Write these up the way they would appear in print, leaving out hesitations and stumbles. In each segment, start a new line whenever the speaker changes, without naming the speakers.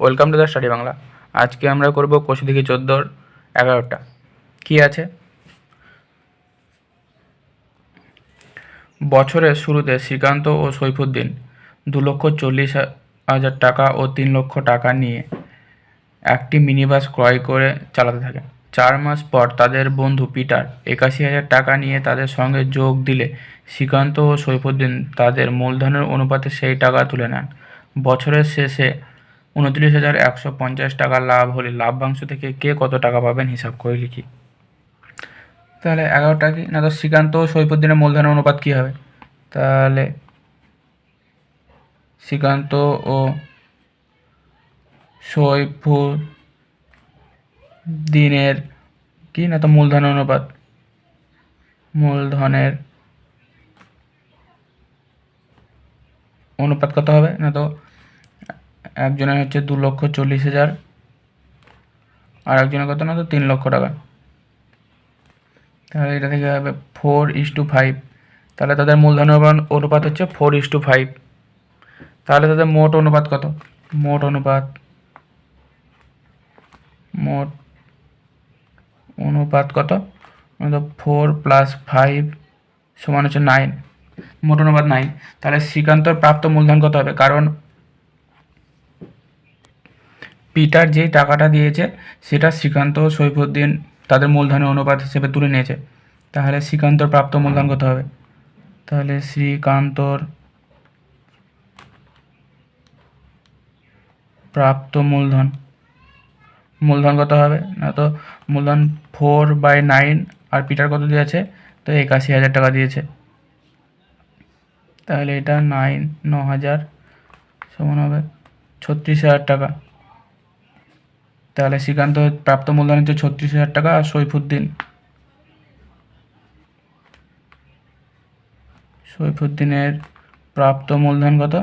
Welcome to the study Bangla. আজকে আমরা করব কোষে দেখি 14-11টা কি আছে। বছরের শুরুতে শ্রীকান্ত ও সৈফুদ্দিন 2,40,000 টাকা ও 3 লক্ষ টাকা নিয়ে একটি মিনিবাস ক্রয় করে চালাতে থাকে। 4 মাস পর তাদের বন্ধু পিটার 81,000 টাকা নিয়ে তাদের সঙ্গে যোগ দিলে শ্রীকান্ত ও সৈফুদ্দিন তাদের মূলধনের অনুপাতে সেই টাকা তুলে নেন। বছরের শেষে 29,150 টাকা লাভ হলে লাভ্যাংশ থেকে কে কত টাকা পাবেন হিসাব করে লিখি। তাহলে 11টা কি না, তো শ্রীকান্ত ও সৈফুদ্দিনের মূলধনের অনুপাত কী হবে? তাহলে শ্রীকান্ত ও সৈফুদ্দিনের কি না, তো মূলধনের অনুপাত, মূলধনের অনুপাত কত হবে না, তো একজনের হচ্ছে 2,40,000 আর একজনের কত না, তো 3 লক্ষ টাকা। তাহলে এটা থেকে হবে 4:5। তাহলে তাদের মূলধনের অনুপাত হচ্ছে 4:5। তাহলে তাদের মোট অনুপাত কত? মোট অনুপাত কত? 4 + 5 সমান হচ্ছে 9। মোট অনুপাত 9। তাহলে শ্রীকান্তর প্রাপ্ত মূলধন কত হবে? কারণ পিটার যেই টাকাটা দিয়েছে সেটা শ্রীকান্ত ও সৈফুদ্দিন তাদের মূলধনের অনুপাত হিসেবে তুলে নিয়েছে। তাহলে শ্রীকান্তর প্রাপ্ত মূলধন কত হবে? তাহলে শ্রীকান্তর প্রাপ্ত মূলধন কত হবে না, তো মূলধন 4/9 আর পিটার কত দিয়েছে? তো 81,000 টাকা দিয়েছে। তাহলে এটা 9,000 সমান হবে 36,000 টাকা। তাহলে শ্রীকান্ত প্রাপ্ত মূলধন হচ্ছে 36,000 টাকা আর সৈফুদ্দিনের প্রাপ্ত মূলধন কত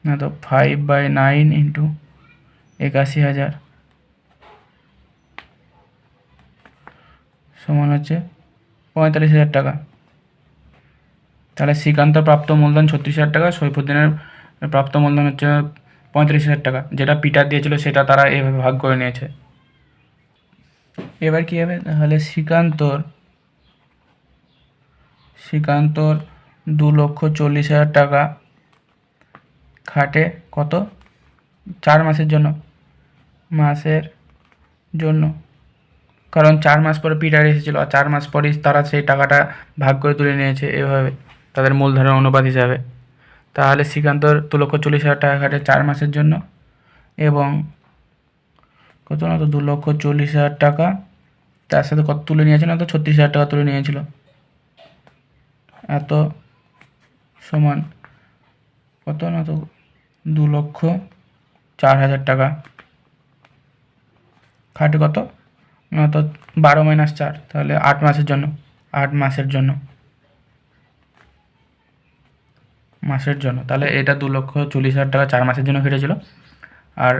না, তো 5/9 × 81,000 সমান হচ্ছে 45,000 টাকা। তাহলে শ্রীকান্ত প্রাপ্ত মূলধন 36,000 টাকা, সৈফুদ্দিনের প্রাপ্ত মূলধন হচ্ছে 45,000 টাকা। যেটা পিটার দিয়েছিল সেটা তারা এভাবে ভাগ করে নিয়েছে। এবার কী হবে? তাহলে শ্রীকান্তর 2,40,000 টাকা খাটে কত? 4 মাসের জন্য। কারণ 4 মাস পরে পিটার এসেছিলো আর 4 মাস পরেই তারা সেই টাকাটা ভাগ করে তুলে নিয়েছে এভাবে তাদের মূলধনের অনুপাত হিসাবে। তাহলে শ্রীকান্তর 2,40,000 টাকা খাটে 4 মাসের জন্য এবং কত না, তো 2,40,000 টাকা তার সাথে কত তুলে নিয়েছিল না, তো 36,000 টাকা তুলে নিয়েছিল। এত সমান কত না, তো 2,04,000 টাকা খাটে কত না, তো 12 - 4, তাহলে 8 মাসের জন্য। তাহলে এটা 2,40,000 টাকা 4 মাসের জন্য খেটেছিল আর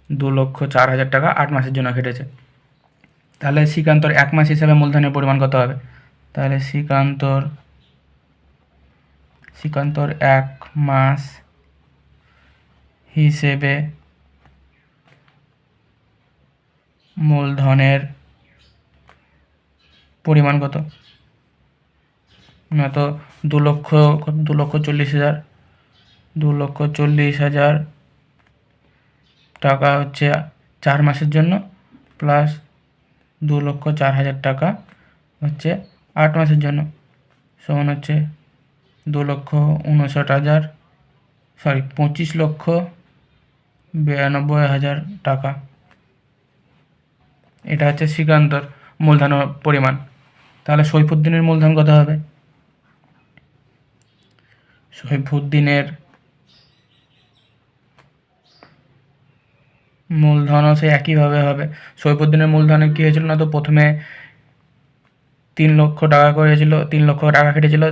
2,04,000 টাকা 8 মাসের জন্য খেটেছে। তাহলে শ্রীকান্তর 1 মাস হিসাবে মূলধনের পরিমাণ কত হবে? তাহলে শ্রীকান্তর 1 মাস হিসেবে মূলধনের পরিমাণ কত না, তো 2,40,000 টাকা হচ্ছে 4 মাসের জন্য প্লাস 2,04,000 টাকা হচ্ছে 8 মাসের জন্য সমান হচ্ছে 25,92,000 টাকা। এটা হচ্ছে শ্রীকান্তর মূলধনের পরিমাণ। তাহলে সৈফুদ্দিনের মূলধন কত হবে? সৈফুদ্দিনের মূলধনও সে একইভাবে হবে। সৈফুদ্দিনের মূলধনে কী হয়েছিল না, তো প্রথমে 3 লক্ষ টাকা করেছিল, 3 লক্ষ টাকা কেটেছিল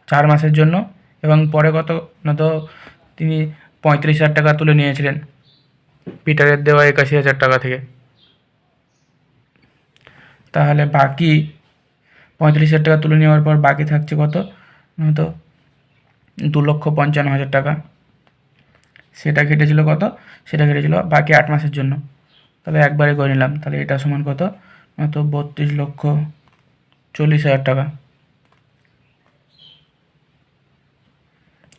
4 মাসের জন্য এবং পরে কত না, তো তিনি 35,000 টাকা তুলে নিয়েছিলেন পিটারের দেওয়া 81,000 টাকা থেকে। তাহলে বাকি 35,000 টাকা তুলে নেওয়ার পর বাকি থাকছে কত না, তো 2,55,000 টাকা। সেটা কেটেছিল কত, সেটা কেটেছিল বাকি 8 মাসের জন্য। তাহলে একবারে করে নিলাম, তাহলে এটা সমান কত, তো 32,40,000 টাকা।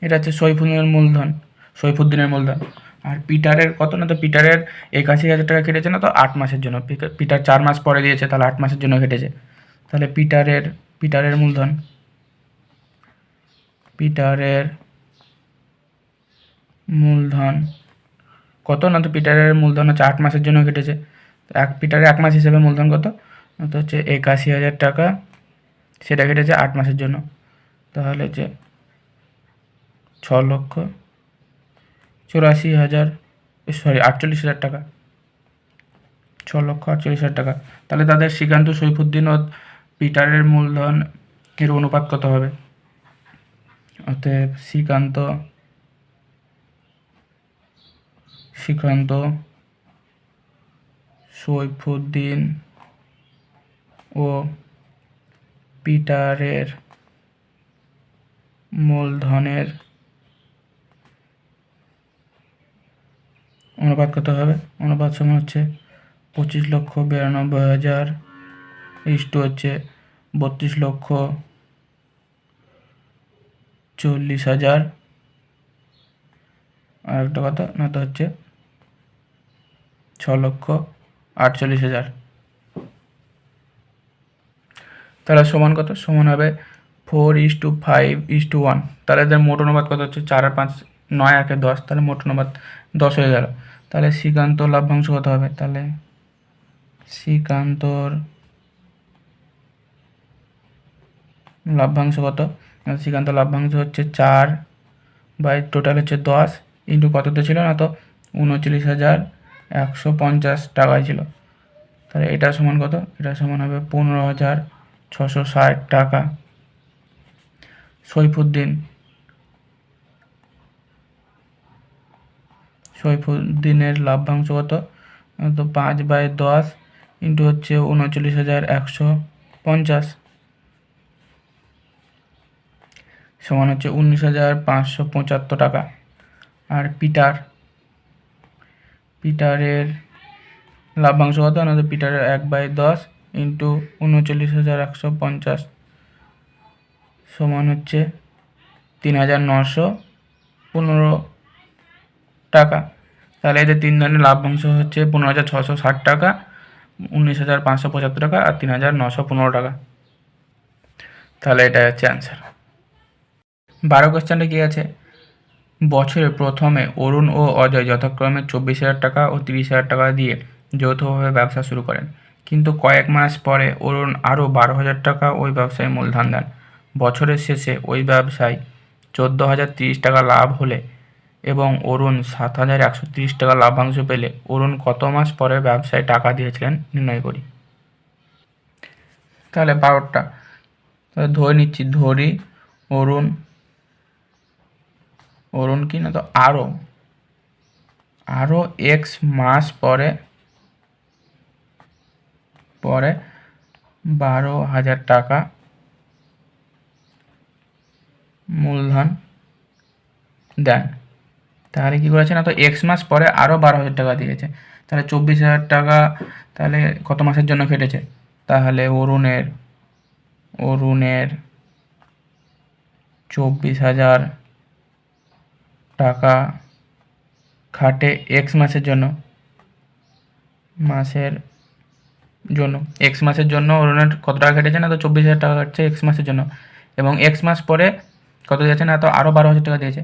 এটা হচ্ছে সৈফুদ্দিনের মূলধন। আর পিটারের কত, না তো পিটারের 81,000 টাকা কেটেছে, না তো 8 মাসের জন্য। পিটার 4 মাস পরে দিয়েছে, তাহলে 8 মাসের জন্য কেটেছে। তাহলে পিটারের মূলধন কত, না তো পিটারের মূলধন হচ্ছে 8 মাসের জন্য কেটেছে। পিটারের 1 মাস হিসেবে মূলধন কত, তো হচ্ছে 81,000 টাকা, সেটা কেটেছে 8 মাসের জন্য। তাহলে হচ্ছে 6,84,000 টাকা, 6,48,000 টাকা। তাহলে তাদের শ্রীকান্ত, সৈফুদ্দিন ও পিটারের মূলধন এর অনুপাত কত হবে? অতএব শ্রীকান্ত, সৈফুদ্দিন ও পিটারের মূলধনের অনুপাত কত হবে? অনুপাত সমান হচ্ছে 25,92,000 ইস্টু হচ্ছে 32,40,000, আর একটা কথা, না তো হচ্ছে 6,48,000। তাহলে সমান কত? সমান হবে 4:5:1। তাহলে এদের মোট অনুপাত কত হচ্ছে? 4 আর 5, 9 আর 10, তাহলে মোট অনুপাত 10 হয়ে গেল। তাহলে শ্রীকান্ত লভ্যাংশ কত হবে? তাহলে শ্রীকান্তর লভ্যাংশ কত? শ্রীকান্ত লভ্যাংশ হচ্ছে 4 বাই টোটাল হচ্ছে 10 ইন্টু কততে ছিল, না তো 39,150 টাকায় ছিল। তাহলে এটা সমান কত? এটা সমান হবে 15,660 টাকা। সৈফুদ্দিনের লভ্যাংশ কত, তো 5/10 ইন্টু হচ্ছে 39,150 সমান হচ্ছে 19,575 টাকা। আর পিটারের লভ্যাংশ কত, না তো পিটারের 1/10 ইন্টু 39,150 সমান হচ্ছে 3,915 টাকা। তাহলে এদের 3 ধরনের লভ্যাংশ হচ্ছে 15,660 টাকা, 19,575 টাকা আর 3,915 টাকা। তাহলে এটা হচ্ছে অ্যান্সার। 12 কোয়েশ্চেনটা কী আছে? বছরের প্রথমে অরুণ ও অজয় যথাক্রমে 24,000 টাকা ও 30,000 টাকা দিয়ে যৌথভাবে ব্যবসা শুরু করেন, কিন্তু কয়েক মাস পরে অরুণ আরও 12,000 টাকা ওই ব্যবসায় মূলধন দেন। বছরের শেষে ওই ব্যবসায় 14,030 টাকা লাভ হলে এবং অরুণ 7,130 টাকা লাভ্যাংশ পেলে অরুণ কত মাস পরে ব্যবসায় টাকা দিয়েছিলেন নির্ণয় করি। তাহলে 12টা ধরে নিচ্ছি, অরুণ কি, না তো আরও এক্স মাস পরে 12,000 টাকা মূলধন দেন। তাহলে কী করেছে, না তো এক্স মাস পরে আরও 12,000 টাকা দিয়েছে। তাহলে 24,000 টাকা তাহলে কত মাসের জন্য কেটেছে? তাহলে অরুণের 24,000 টাকা খাটে এক্স মাসের জন্য, এক্স মাসের জন্য অরুণের কত টাকা কেটেছে, না তো 24,000 টাকা কাটছে এক্স মাসের জন্য, এবং এক্স মাস পরে কত দিয়েছে, না তো আরও 12,000 টাকা দিয়েছে।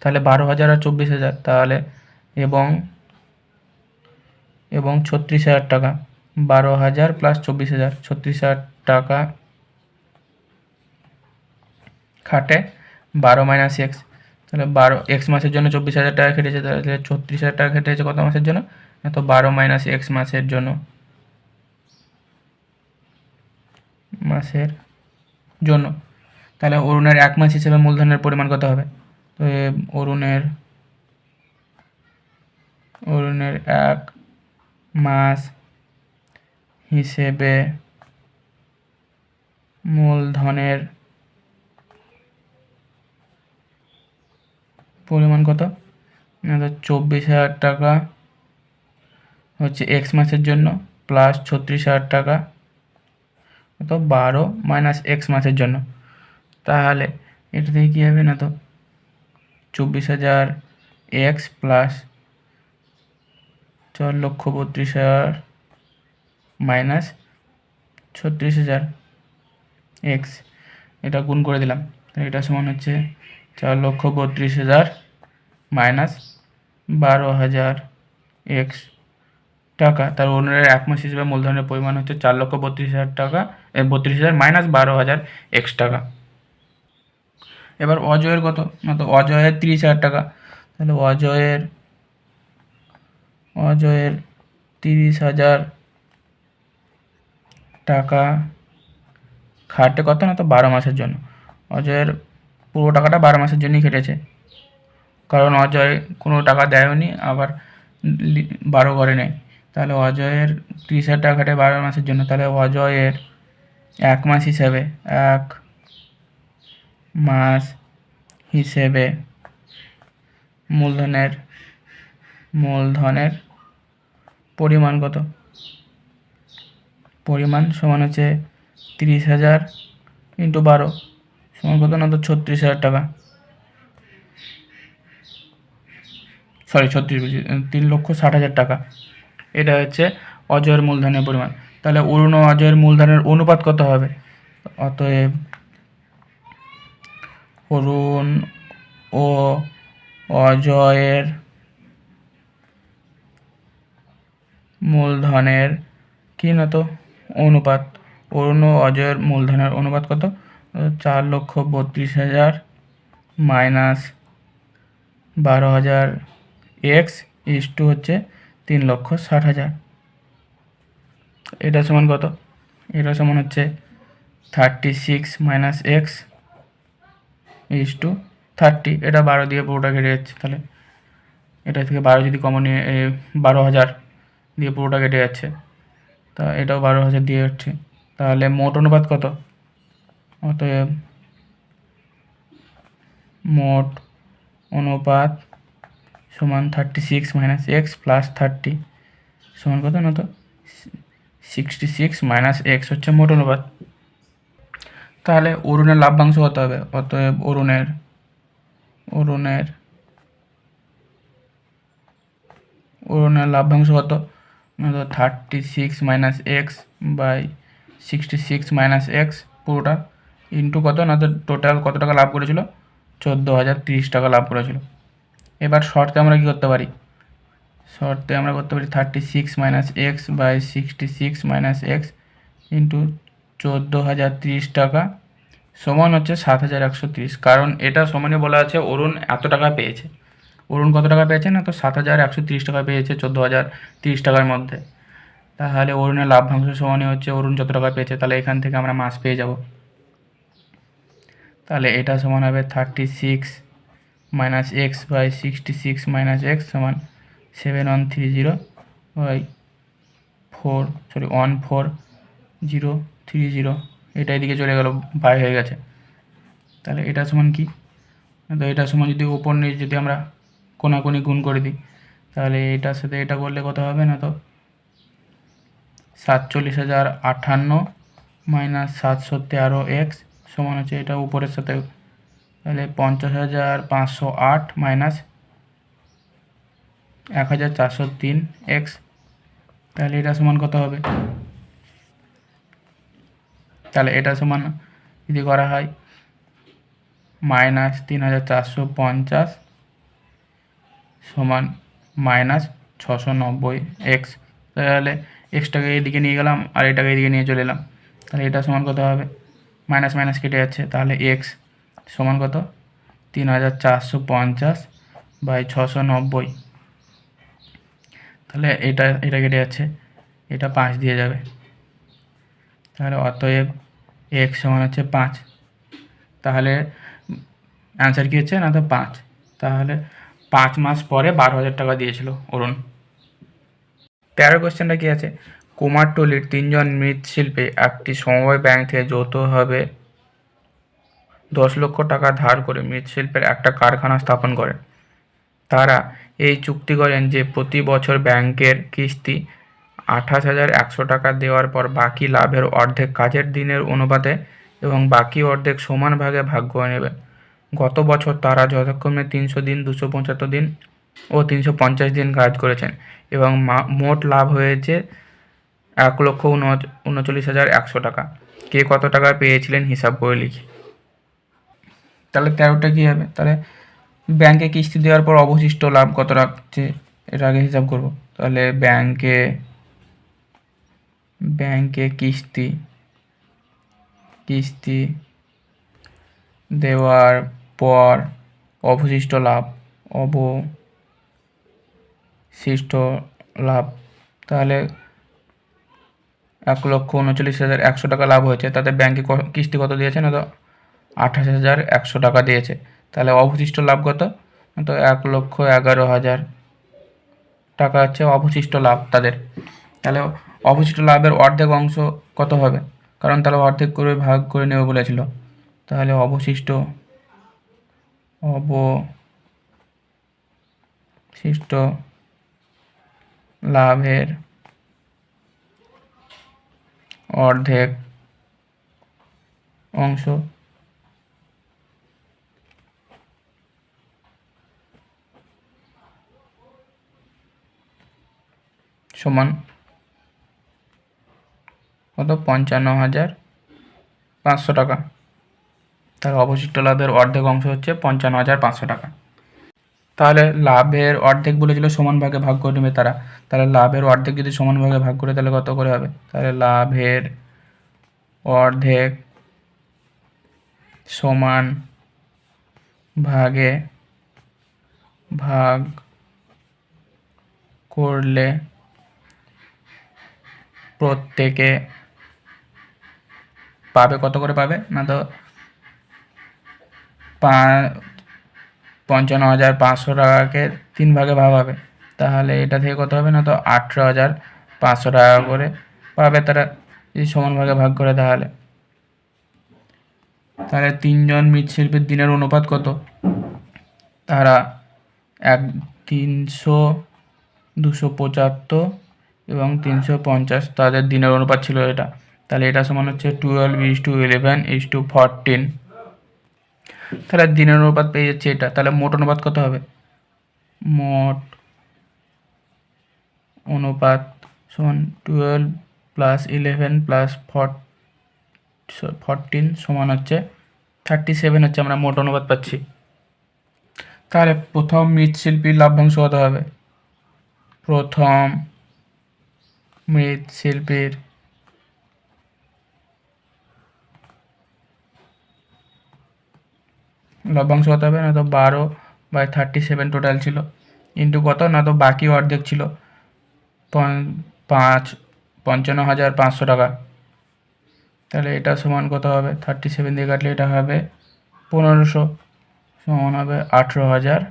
তাহলে 12,000 আর 24,000, তাহলে এবং 36,000 টাকা, 12,000 প্লাস 24,000, 36,000 টাকা খাটে 12 মাইনাস এক্স। তাহলে 12 এক্স মাসের জন্য 24,000 টাকা কেটেছে, তাহলে 36,000 টাকা কেটেছে কত মাসের জন্য, তো 12 মাইনাস এক্স মাসের জন্য। তাহলে অরুণের 1 মাস হিসেবে মূলধনের পরিমাণ কত হবে? তো অরুণের 1 মাস হিসেবে মূলধনের পরিমাণ কত? না তো 24,000 টাকা হচ্ছে এক্স মাসের জন্য, প্লাস 36,000 টাকা তো 12 মাইনাস এক্স মাসের জন্য। তাহলে এটা থেকে কী হবে না তো 24,000 এক্স প্লাস 4,32,000 মাইনাস 36,000 এক্স, এটা গুণ করে দিলাম। তাহলে এটা সমান হচ্ছে 4,32,000 মাইনাস 12,000 এক্স টাকা। তার অরুণের এক মাস হিসেবে মূলধনের পরিমাণ হচ্ছে 4,32,000 টাকা, 32,000 মাইনাস 12,000 এক্স টাকা। এবার অজয়ের কত না তো অজয়ের 30,000 টাকা। তাহলে অজয়ের 30,000 টাকা খাটে কত না তো 12 মাসের জন্য। অজয়ের পুরো টাকাটা 12 মাসের জন্যই কেটেছে, কারণ অজয় কোনো টাকা দেয়নি, আবার 12 করে নেয়। তাহলে অজয়ের 30,000 টাকা খাটে 12 মাসের জন্য। তাহলে অজয়ের এক মাস হিসেবে মূলধনের পরিমাণ কত? পরিমাণ সমান হচ্ছে 30,000 ইন্টু 12 সমান কত না তো 36,000 টাকা, সরি 3,60,000 টাকা। এটা হচ্ছে অজয়ের মূলধনের পরিমাণ। তাহলে অরুণ ও অজয়ের মূলধনের অনুপাত কত হবে? অতএব অরুণ ও অজয়ের মূলধনের কি না তো অনুপাত, অরুণ ও অজয়ের মূলধনের অনুপাত কত? 4,32,000 মাইনাস 12,000 এক্স ইস টু হচ্ছে 3,60,000। এটা সমান কত? এটা সমান হচ্ছে 36 মাইনাস এক্স ইস টু 30। এটা 12 দিয়ে পুরোটা কেটে যাচ্ছে। তাহলে এটা থেকে 12 যদি কমন নিয়ে 12,000 দিয়ে পুরোটা কেটে যাচ্ছে, তা এটাও 12,000 দিয়ে যাচ্ছে। তাহলে মোট অনুপাত কত? অতএব মোট অনুপাত সমান 36 মাইনাস এক্স প্লাস 30 সমান কত না তো 66 মাইনাস এক্স হচ্ছে মোট অনুপাত। তাহলে অরুণের লাভ্যাংশ কত হবে? অতএব অরুণের লাভ্যাংশ কত না তো 36 minus x by 66 minus x পুরোটা ইন্টু কত না তো টোটাল কত টাকা লাভ করেছিল? 14,030 টাকা লাভ করেছিল। এবার শর্তে আমরা কী করতে পারি? শর্তে আমরা করতে পারি 36 minus x by 66 minus x into 14,030 টাকা সমান হচ্ছে 7,130। কারণ এটা সমানে বলা আছে অরুণ এত টাকা পেয়েছে। অরুণ কত টাকা পেয়েছে না তো 7,130 টাকা পেয়েছে 14,030 টাকার মধ্যে। তাহলে অরুণের লাভ্যাংশ সমানে হচ্ছে অরুণ যত টাকা পেয়েছে, তাহলে এখান থেকে আমরা মাস পেয়ে যাব। তাহলে এটা সমান হবে 36 minus x by 66 minus x সমান 7130 বাই 1430। এটা এদিকে চলে গেল, বাই হয়ে গেছে। তাহলে এটা সমান কি? তো এটা সমান যদি ওপর নিচ যদি আমরা কোনাকুনি গুণ করে দিই, তাহলে এটার সাথে এটা করলে কত হবে না তো 47,058 মাইনাস 713 এক্স সমান হচ্ছে এটা উপরের সাথে, তাহলে 50,508 মাইনাস 1,403 এক্স। তাহলে এটা সমান কত হবে? তাহলে এটা সমান যদি করা হয় মাইনাস 3,450 সমান মাইনাস 690 এক্স। তাহলে এক্সটাকে এদিকে নিয়ে গেলাম আর এটাকে এদিকে নিয়ে চলে এলাম, তাহলে এটা সমান কত হবে? মাইনাস মাইনাস কেটে যাচ্ছে, তাহলে এক্স সমান কত? 3,450 বাই 690। তাহলে এটা কেটে যাচ্ছে, এটা 5 দিয়ে যাবে। তাহলে অতএব এক্স সমান হচ্ছে 5। তাহলে অ্যান্সার কী হচ্ছে না তো 5। তাহলে 5 মাস পরে 12,000 টাকা দিয়েছিল অরুণ। 13 কোশ্চেনটা কী আছে? কুমারটুলির 3 জন মৃৎশিল্পী একটি সমবায় ব্যাংক থেকে যৌথভাবে 10 লক্ষ টাকা ধার করে মৃৎশিল্পের একটা কারখানা স্থাপন করেন। তারা এই চুক্তি করেন যে প্রতি বছর ব্যাংকের কিস্তি 28,100 টাকা দেওয়ার পর বাকি লাভের অর্ধেক কাজের দিনের অনুপাতে এবং বাকি অর্ধেক সমান ভাগে ভাগ করে নেবে। গত বছর তারা যথাক্রমে 300 দিন, 275 দিন ও 350 দিন কাজ করেছেন এবং মোট লাভ হয়েছে 1,39,100 টাকা। কে কত টাকা পেয়েছিলেন হিসাব করে লিখি। তাহলে 13টা কী হবে? তাহলে ব্যাংকে কিস্তি দেওয়ার পর অবশিষ্ট লাভ কত রাখছে এটা আগে হিসাব করব। তাহলে ব্যাংকে কিস্তি দেওয়ার পর অবশিষ্ট লাভ তাহলে 1,39,100 টাকা লাভ হয়েছে। তাতে ব্যাংকে কিস্তি কত দিয়েছে? না তো 28,100 টাকা দিয়েছে। তাহলে অবশিষ্ট লাভ কত? তো 1,11,000 টাকা হচ্ছে অবশিষ্ট লাভ তাদের। তাহলে অবশিষ্ট লাভের অর্ধেক অংশ কত হবে? কারণ তাহলে অর্ধেক করে ভাগ করে নেবে বলেছিল। তাহলে অবশিষ্ট লাভের অর্ধেক অংশ সমান কত? 55,500 টাকা। তার অবশিষ্ট লাভের অর্ধেক অংশ হচ্ছে 55,500 টাকা। তাহলে লাভের অর্ধেক বলেছিল সমান ভাগে ভাগ করে নেবে তারা। তাহলে লাভের অর্ধেক যদি সমান ভাগে ভাগ করে তাহলে কত করে হবে? তাহলে লাভের অর্ধেক সমান ভাগে ভাগ করলে প্রত্যেকে পাবে কত করে পাবে? না তো 55,500 টাকাকে 3 ভাগে ভাগ হবে। তাহলে এটা থেকে কত হবে? না তো 18,500 টাকা করে পাবে তারা যদি সমান ভাগে ভাগ করে। তাহলে 3জন মৃৎশিল্পীর দিনের অনুপাত কত? তারা 300, 275 এবং 350 তাদের দিনের অনুপাত ছিল এটা। তাহলে এটা সমান হচ্ছে 12:11:14। তাহলে দিনের অনুপাত পেয়ে যাচ্ছে এটা। তাহলে মোট অনুপাত কত হবে? মোট অনুপাত সমান 12 + 11 + 14 সমান হচ্ছে 37 হচ্ছে আমরা মোট অনুপাত পাচ্ছি। তাহলে প্রথম মৃৎশিল্পীর লভ্যাংশ কত হবে? প্রথম মৃৎশিল্পীর লভ্যাংশ কত হবে? না তো 12/37 টোটাল ছিল ইন্টু কত? না তো বাকি অর্ধেক ছিল 55,500 টাকা। তাহলে এটা সমান কত হবে? 37 দিয়ে কাটলে এটা হবে 1500 সমান হবে 18,000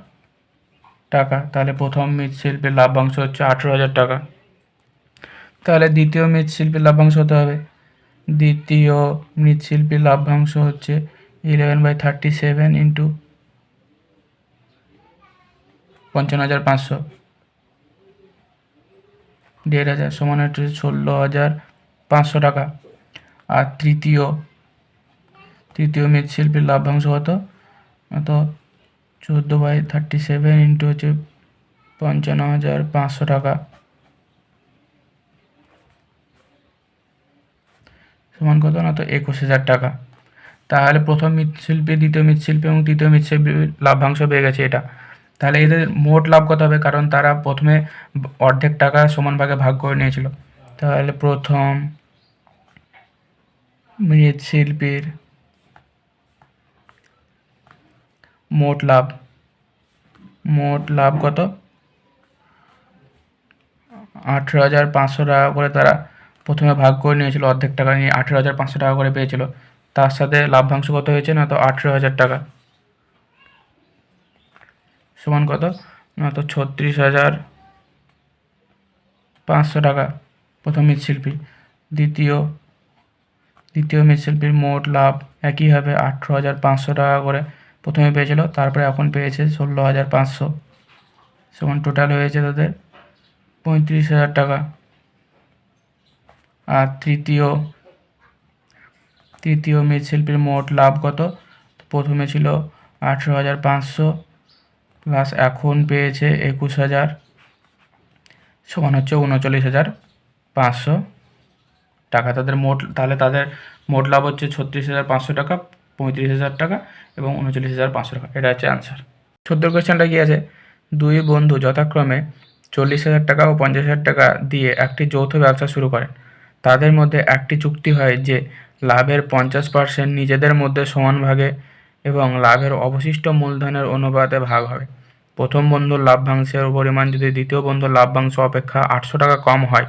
টাকা। তাহলে প্রথম মৃৎশিল্পীর লাভ্যাংশ হচ্ছে 18,000 টাকা। তাহলে দ্বিতীয় মৃৎশিল্পীর লাভ্যাংশ হতে হবে। দ্বিতীয় মৃৎশিল্পীর লাভ্যাংশ হচ্ছে 11/37 ইন্টু 55,500 1,500 সমান হচ্ছে 16,500 টাকা। আর তৃতীয় মৃৎশিল্পীর লাভ্যাংশ কত? তো 14/37 ইন্টু হচ্ছে 55,500 টাকা সমান কত? না তো 21,000 টাকা। তাহলে প্রথম মৃৎশিল্পী, দ্বিতীয় মৃৎশিল্পী এবং তৃতীয় মৃৎশিল্পীর লাভ্যাংশ পেয়ে গেছে এটা। তাহলে এদের মোট লাভ কত হবে? কারণ তারা প্রথমে অর্ধেক টাকা সমান ভাগে ভাগ করে নিয়েছিল। তাহলে প্রথম মৃৎশিল্পীর মোট লাভ কত? 18,500 টাকা করে তারা প্রথমে ভাগ করে নিয়েছিল, অর্ধেক টাকা নিয়ে 18,500 টাকা করে পেয়েছিল। তার সাথে লাভ্যাংশ কত হয়েছে? না তো 18,000 টাকা সমান কত? না তো 36,500 টাকা প্রথম মৃৎশিল্পী। দ্বিতীয় মৃৎশিল্পীর মোট লাভ একই হবে, 18,500 টাকা করে প্রথমে পেয়েছিল, তারপরে এখন পেয়েছে 16,500। সমান টোটাল হয়েছে তাদের 35,000 টাকা। আর তৃতীয় মৃৎশিল্পীর মোট লাভ কত? প্রথমে ছিল 18,500 প্লাস এখন পেয়েছে 21,000 সমান হচ্ছে 39,500 টাকা তাদের মোট। তাহলে তাদের মোট লাভ হচ্ছে 36,500 টাকা, 35,000 টাকা এবং 39,500 টাকা। এটা হচ্ছে অ্যান্সার। 14 কোয়েশ্চেনটা কি আছে? দুই বন্ধু যথাক্রমে 40,000 টাকা ও 50,000 টাকা দিয়ে একটি যৌথ ব্যবসা শুরু করেন। তাদের মধ্যে একটি চুক্তি হয় যে লাভের 50% নিজেদের মধ্যে সমান ভাগে এবং লাভের অবশিষ্ট মূলধনের অনুপাতে ভাগ হবে। প্রথম বন্ধুর লাভ্যাংশের পরিমাণ যদি দ্বিতীয় বন্ধুর লাভ্যাংশ অপেক্ষা 800 টাকা কম হয়,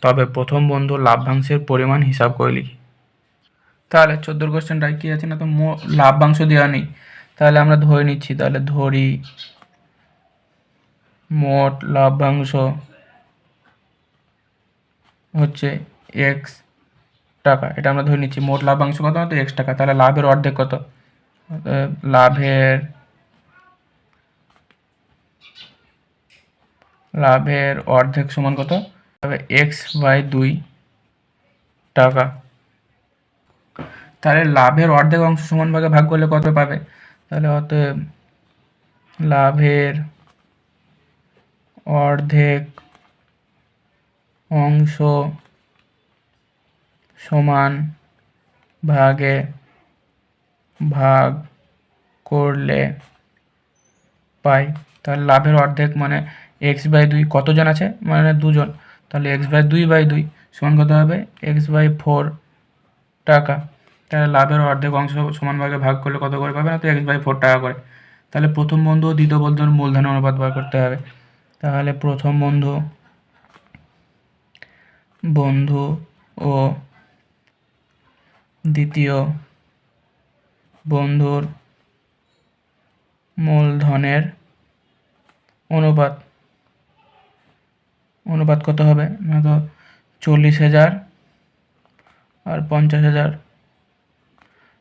তবে প্রথম বন্ধুর লাভ্যাংশের পরিমাণ হিসাব করে লিখি। তাহলে 14 কোয়েশ্চেনটায় কী আছে না, তো লাভ্যাংশ দেওয়া নেই, তাহলে আমরা ধরে নিচ্ছি। তাহলে ধরি মোট লাভ্যাংশ হচ্ছে এক্স টাকা, এটা আমরা ধরে নিচ্ছি। মোট লাভ্যাংশ কত? তো এক্স টাকা। তাহলে লাভের অর্ধেক কত? লাভের অর্ধেক সমান কত? তবে x/2 টাকা। তাহলে লাভের অর্ধেক অংশ সমান ভাগে ভাগ করলে কত পাবে? তাহলে অতএব লাভের অর্ধেক অংশ সমান ভাগে ভাগ করলে পাই। তাহলে লাভের অর্ধেক মানে x/2, কতজন আছে? মানে দুজন। তাহলে x/2/2 সমান কত হবে? x/4 টাকা। তাহলে লাভের অর্ধেক অংশ সমান ভাগে ভাগ করলে কত করে পাবে না, তো x/4 টাকা করে। তাহলে প্রথম বন্ধু ও দ্বিতীয় বন্ধুর মূলধনের অনুপাত বার করতে হবে। তাহলে প্রথম বন্ধু ও দ্বিতীয় বন্ধুর মূলধনের অনুপাত কত হবে না, তো 40,000 আর 50,000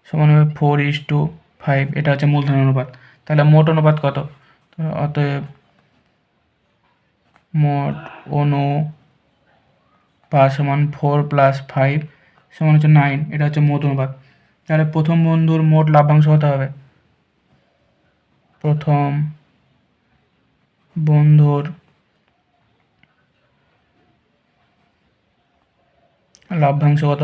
সমান হবে 4:5। এটা হচ্ছে মূলধন অনুপাত। তাহলে মোট অনুপাত কত? অতএব মোট অনুপাত সমান 4 + 5 সমান হচ্ছে 9। এটা হচ্ছে মোট অনুপাত। তাহলে প্রথম বন্ধুর মোট লাভ্যাংশ কত হবে? প্রথম বন্ধুর লাভ্যাংশ কত?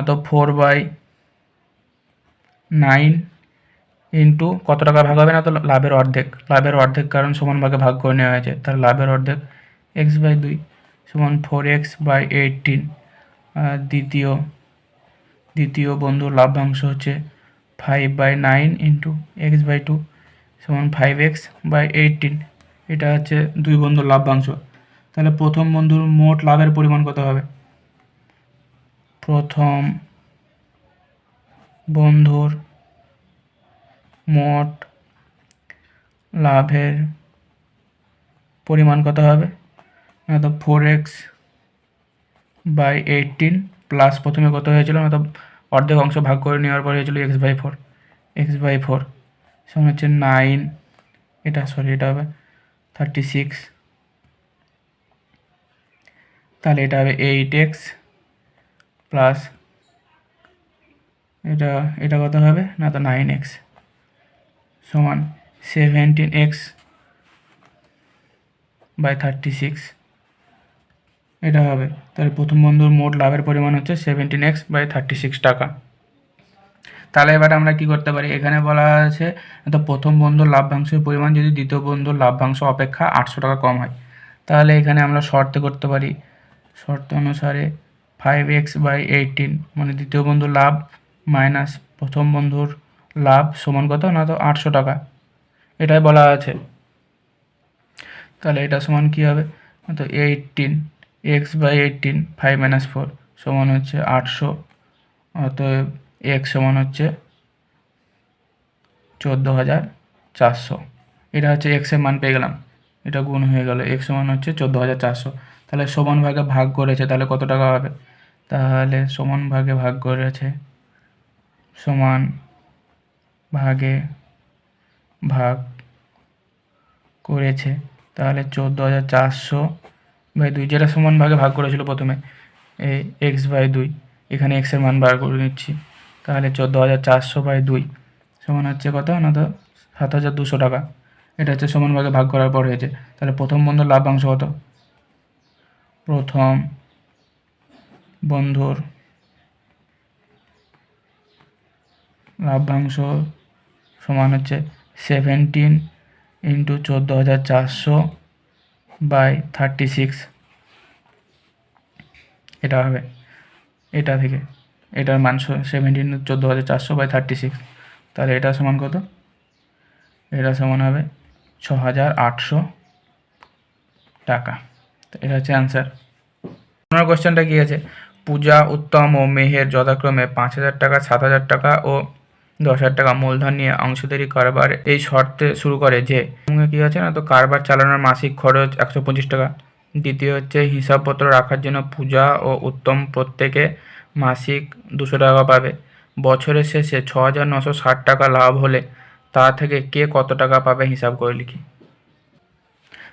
তো 4/9 ইন্টু কত টাকা ভাগ হবে না, তো লাভের অর্ধেক কারণ সমান ভাগে ভাগ করে নেওয়া হয়েছে। তাহলে লাভের অর্ধেক x/2 সমান 4x/18। আর দ্বিতীয় বন্ধুর লাভ্যাংশ হচ্ছে 5/9 ইন্টু x/2 সমান 5x/18। এটা হচ্ছে দুই বন্ধুর লাভ্যাংশ। তাহলে প্রথম বন্ধুর মোট লাভের পরিমাণ কত হবে? প্রথম বন্ধুর মোট লাভের পরিমাণ কত হবে না, তো 4x/18 প্লাস প্রথমে কত হয়েছিল না, তো অর্ধেক অংশ ভাগ করে নেওয়ার পর হয়েছিল x/4 সমান হচ্ছে 9। এটা হবে 36। তাহলে এটা হবে 8x প্লাস এটা কত হবে না, তো 9x সমান 17x/36 এটা হবে। তাহলে প্রথম বন্ধুর মোট লাভের পরিমাণ হচ্ছে 17x/36 টাকা। তাহলে এবার আমরা কি করতে পারি? এখানে বলা আছে তো প্রথম বন্ধুর লাভ্যাংশের পরিমাণ যদি দ্বিতীয় বন্ধুর লাভ্যাংশ অপেক্ষা 800 টাকা কম হয়, তাহলে এখানে আমরা শর্তে করতে পারি। শর্ত অনুসারে 5x/18 মানে দ্বিতীয় বন্ধুর লাভ মাইনাস প্রথম বন্ধুর লাভ সমান কত না, তো 800 টাকা, এটাই বলা আছে। তাহলে এটা সমান কী হবে, তো 18x/18 5 - 4 সমান হচ্ছে 800। অতএব x সমান হচ্ছে 14,400। এটা হচ্ছে এক্সের মান পেয়ে গেলাম, এটা গুণ হয়ে গেল, x সমান হচ্ছে 14,400। তাহলে সমান ভাগে ভাগ করেছে, তাহলে কত টাকা হবে? তাহলে সমান ভাগে ভাগ করেছে, সমান ভাগে ভাগ করেছে তাহলে 14,400/2, যেটা সমান ভাগে ভাগ করেছিল প্রথমে এই x/2, এখানে x এর মান বার করে নিচ্ছি। তাহলে 14,400/2 সমান হচ্ছে কত না, তো 7,200 টাকা। এটা হচ্ছে সমান ভাগে ভাগ করার পর হয়েছে। তাহলে প্রথম বন্ধুর লাভ্যাংশ কত? প্রথম বন্ধুর লাভ্যাংশ সমান হচ্ছে 17 × 14,400/36। এটা হবে এটা থেকে, এটার মান 17 × 14,400/36। তাহলে এটা সমান কত? এটা সমান হবে 6,800 টাকা। তো এটা হচ্ছে অ্যান্সার। পনেরো কোশ্চেনটা কী আছে? পূজা, উত্তম ও মেহের যথাক্রমে 5,000 টাকা, 7,000 টাকা ও 10,000 টাকা মূলধন নিয়ে অংশীদারি কারবার এই শর্তে শুরু করে যে কী আছে না, তো কারবার চালানোর মাসিক খরচ 125 টাকা। দ্বিতীয় হচ্ছে হিসাবপত্র রাখার জন্য পূজা ও উত্তম প্রত্যেকে মাসিক 200 টাকা পাবে। বছরের শেষে 6,960 টাকা লাভ হলে তা থেকে কে কত টাকা পাবে হিসাব করে লিখি।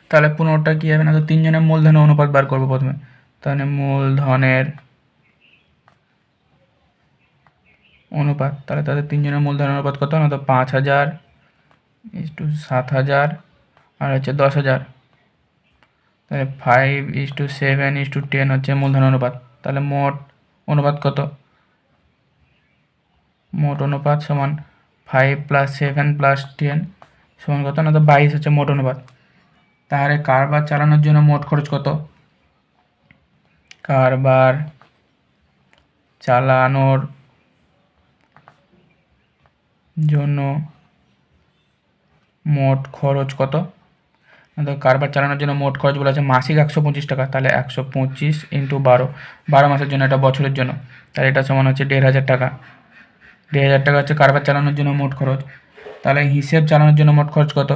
তাহলে 15টা কী হবে না, তো তিনজনের মূলধনের অনুপাত বার করবো প্রথমে। তাহলে মূলধনের অনুপাত, তাহলে তাদের তিনজনের মূলধনের অনুপাত কত না, তো 5,000:7,000 আর হচ্ছে 10,000। তাহলে 5:7:10 হচ্ছে মূলধন অনুপাত। তাহলে মোট অনুপাত কত? মোট অনুপাত সমান 5 + 7 + 10 সমান কত না, তো 22 হচ্ছে মোট অনুপাত। তাহলে কারবার চালানোর জন্য মোট খরচ কত? কারবার চালানোর জন্য মোট খরচ কত? তো কারবার চালানোর জন্য মোট খরচ বলা আছে মাসিক 125 টাকা। তাহলে 125 × 12 মাসের জন্য, এটা বছরের জন্য। তাহলে এটা সমান হচ্ছে 1,500 টাকা। 1,500 টাকা হচ্ছে কারবার চালানোর জন্য মোট খরচ। তাহলে হিসেব চালানোর জন্য মোট খরচ কত?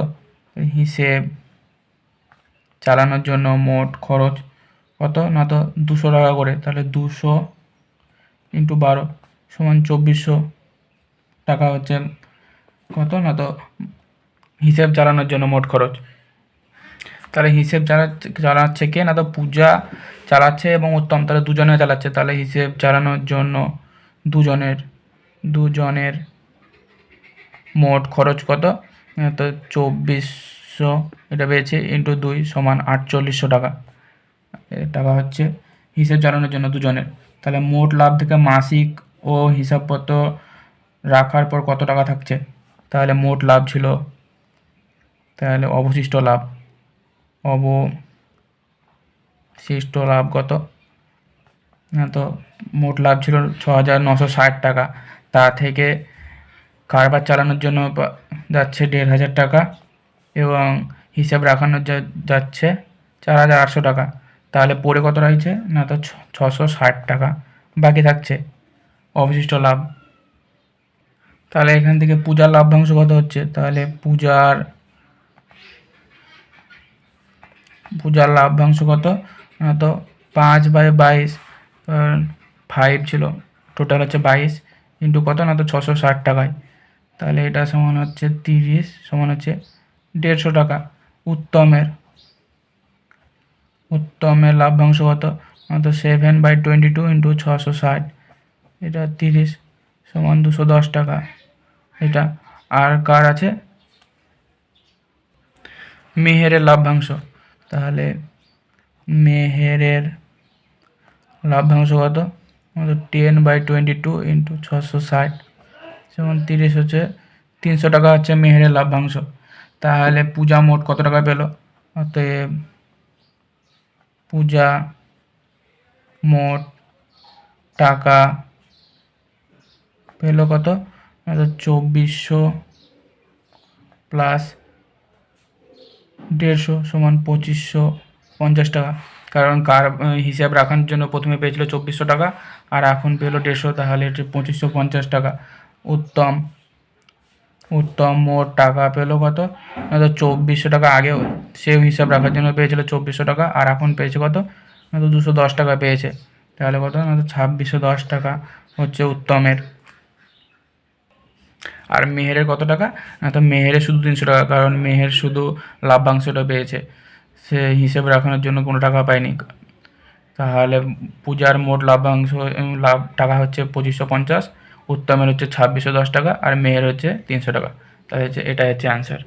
হিসেব চালানোর জন্য মোট খরচ কত না, তো 200 টাকা করে। তাহলে 200 × 12 সমান 2,400 টাকা হচ্ছে কত না, তো হিসেব চালানোর জন্য মোট খরচ। তাহলে হিসেব চালাচ্ছে কে না, তো পূজা চালাচ্ছে এবং উত্তম, তাহলে দুজনে চালাচ্ছে। তাহলে হিসেব চালানোর জন্য দুজনের মোট খরচ কত? তো 2,400 এটা পেয়েছে × 2 সমান 4,800 টাকা। টাকা হচ্ছে হিসেব চালানোর জন্য দুজনের। তাহলে মোট লাভ থেকে মাসিক ও হিসাবপত্র রাখার পর কত টাকা থাকছে? তাহলে মোট লাভ ছিল, তাহলে অবশিষ্ট লাভ কত না, তো মোট লাভ ছিল 6,960 টাকা। তা থেকে কারবার চালানোর জন্য যাচ্ছে 1,500 টাকা এবং হিসাব রাখানোর যাচ্ছে 4,800 টাকা। তাহলে পড়ে কত রয়েছে না, তো 660 টাকা বাকি থাকছে অবশিষ্ট লাভ। তাহলে এখান থেকে পূজার লাভ্যাংশ কত হচ্ছে? তাহলে পূজার লাভ্যাংশ কত না, তো 5/22, 5 ছিল, টোটাল হচ্ছে 22 × কত না, তো 660 টাকায়। তাহলে এটা সমান হচ্ছে 30 সমান হচ্ছে 150 টাকা। উত্তমের লাভ্যাংশ কত না, তো 7/22 × 660, এটা 30 সমান 210 টাকা। এটা আর কার আছে? মেহেরের লাভ্যাংশ। তাহলে মেহেরের লাভ্যাংশ কত? 10/22 × 660 সমান 30 হচ্ছে 300 টাকা হচ্ছে মেহেরের লাভ্যাংশ। তাহলে পূজা মোট কত টাকা পেল? অতএব পূজা মোট টাকা পেল কত? 2,400 + 150 সমান 2,550 টাকা। কারণ হিসাব রাখার জন্য প্রথমে পেয়েছিল 2,400 টাকা আর এখন পেলো 150, তাহলে এটি 2,550 টাকা। উত্তম মোট টাকা পেলো কত? 2,400 টাকা। আগেও সেম হিসাব রাখার জন্য পেয়েছিল 2,400 টাকা আর এখন পেয়েছে কত? 210 টাকা পেয়েছে। তাহলে কত না, 2,610 টাকা হচ্ছে উত্তমের। আর মেহেরের কত টাকা না, তো মেহেরের শুধু 300 টাকা, কারণ মেহের শুধু লাভ্যাংশটা পেয়েছে। সে হিসেব রাখানোর জন্য কোনো টাকা পায়নি। তাহলে পূজার মোট লাভ্যাংশ লাভ টাকা হচ্ছে 2550, উত্তমের হচ্ছে 2610 টাকা, আর মেয়ের হচ্ছে 300 টাকা। তাহলে হচ্ছে এটা হচ্ছে অ্যান্সার।